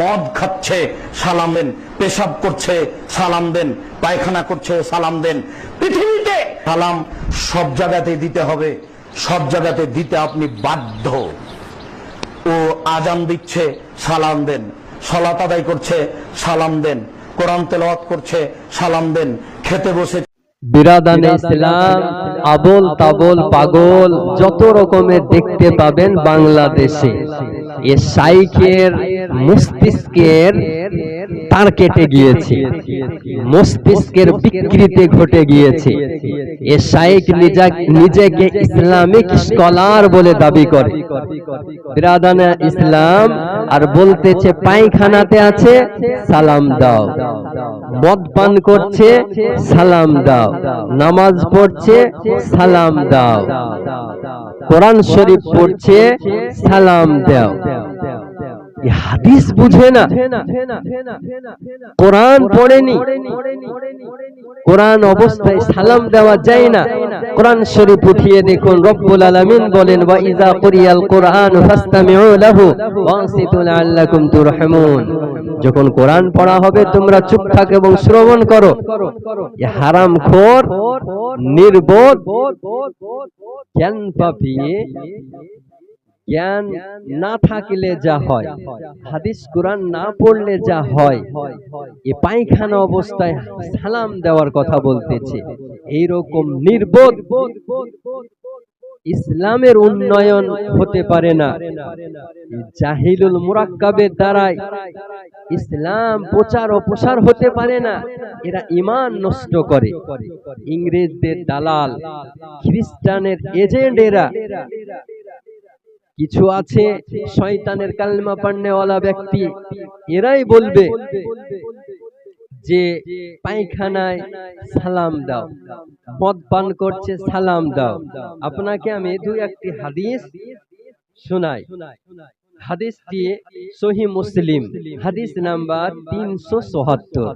মদ খাচ্ছে সালাম দেন, পেশাব করছে সালাম দেন, পায়খানা করছে সালাম দেন। পৃথিবীতে সালাম সব জায়গাতে দিতে হবে, সব জায়গাতে দিতে আপনি বাধ্য। ও আজান দিচ্ছে সালাম দেন, সালাত আদায় করছে সালাম দেন, কোরআন তেলাওয়াত করছে সালাম দেন, খেতে বসে। বিরাদানে ইসলাম আবোল তাবোল পাগল যত রকমের দেখতে পাবেন বাংলাদেশে, এ শাইখের মস্তিষ্কের তার কেটে গিয়েছে, মস্তিষ্কের বিকৃতি ঘটে গিয়েছে। এ শাইখ নিজেকে ইসলামিক স্কলার বলে দাবি করে। বিরাদানে ইসলাম আর বলতেছে পায়খানাতে আছে সালাম দাও, মদ পান করছে সালাম দাও, নামাজ পড়ছে সালাম দাও, কোরআন শরীফ পড়ছে সালাম দাও। হাদিস বুঝে না, কোরআন পড়েনি, কোরআন অবস্থায় সালাম দেওয়া যায় না। কোরআন শরীফ উঠিয়ে দেখুন, রব্বুল আলামিন বলেন ওয়া ইযা কুরিয়াল কুরআন ফাসতামিউ লাহু ওয়া আনসিতু লাআল্লাকুম তুরহামুন। যখন কোরআন পড়া হবে তোমরা চুপ থাকো এবং শ্রবণ করো। এ হারামখোর নির্বোধ জ্ঞান পাপিয়ে, জ্ঞান না থাকলে যা হয়, হাদিস কোরআন না পড়লে যা হয়, এ পায়খানা অবস্থায় সালাম দেওয়ার কথা বলতেছে। এইরকম নির্বোধ ইসলামের উন্নয়ন হতে পারে না। জাহিলুল মুরাক্কাবের দ্বারাই ইসলাম প্রচার ও প্রসার হতে পারে না। এরা ঈমান নষ্ট করে। ইংরেজদের দালাল, খ্রিস্টানের এজেন্ট এরা। কিছু আছে শয়তানের কালমা পড়নেওয়ালা ব্যক্তি, এরাই বলবে যে পায়খানায় সালাম দাও, মদ পান করছে সালাম দাও। আপনাকে আমি দুই একটি হাদিস শোনাই। হাদিসটি সহিহ মুসলিম, হাদিস নাম্বার 374।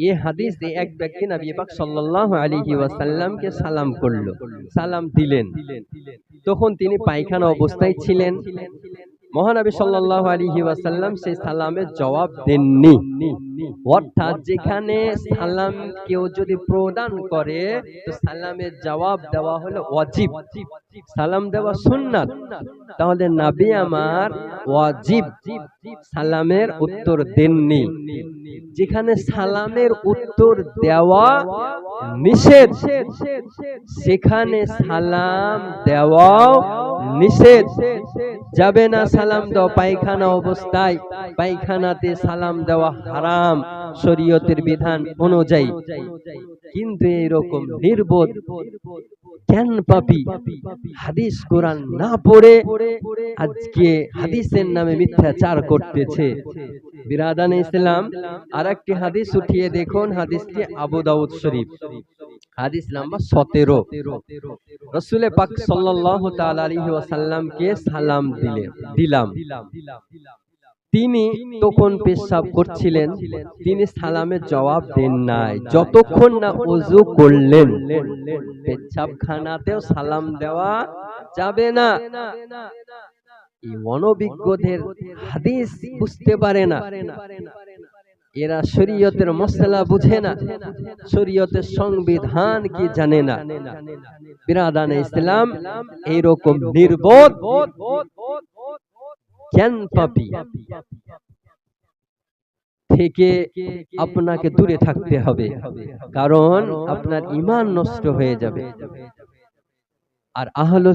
এই হাদিসে এক ব্যক্তি নবী পাক সাল্লাল্লাহু আলাইহি ওয়াসাল্লামকে সালাম করলো, সালাম দিলেন। তখন তিনি পায়খানা অবস্থায় ছিলেন। মহানবী সাল্লাল্লাহু আলাইহি ওয়াসাল্লাম সেই সালামের জবাব দেননি। অর্থাৎ যেখানে সালাম কেউ যদি প্রদান করে তো সালামের জবাব দেওয়া হলো ওয়াজিব, সালাম দেওয়া সুন্নাত। তাহলে নবী আমার ওয়াজিব সালামের উত্তর দেননি। যেখানে সালামের উত্তর দেওয়া নিষেধ, সেখানে সালাম দেওয়াও নিষেধ। যাবে না সালাম দাও পায়খানা অবস্থায়, পায়খানাতে সালাম দেওয়া হারাম শরীয়তের বিধান অনুযায়ী। কিন্তু এইরকম নির্বোধ জ্ঞান পাপী হাদিস কোরআন না পড়ে আজকে হাদিসের নামে মিথ্যাচার করতেছে। বিরাদানে ইসলাম আর একটি হাদিস উঠিয়ে দেখুন, হাদিসটি আবু দাউদ শরীফ, হাদিস নাম্বার 17। রাসূল পাক সাল্লাল্লাহু তাআলা আলাইহি ওয়াসাল্লামকে সালাম দিলাম। তিনি তখন পেশাব করছিলেন, তিনি সালামের জবাব দেন নাই যতক্ষণ না ওযু করলেন। পেশাবখানাতেও সালাম দেওয়া যাবে না। এই অনভিজ্ঞদের হাদিস বুঝতে পারে না, এরা শরীয়তের মসলা বুঝে না, শরীয়তের সংবিধান কি জানে না। বিরাদানে ইসলাম এইরকম নির্বোধ জ্ঞান পাপী থেকে আপনাকে দূরে থাকতে হবে, কারণ আপনার ঈমান নষ্ট হয়ে যাবে। আর আহলে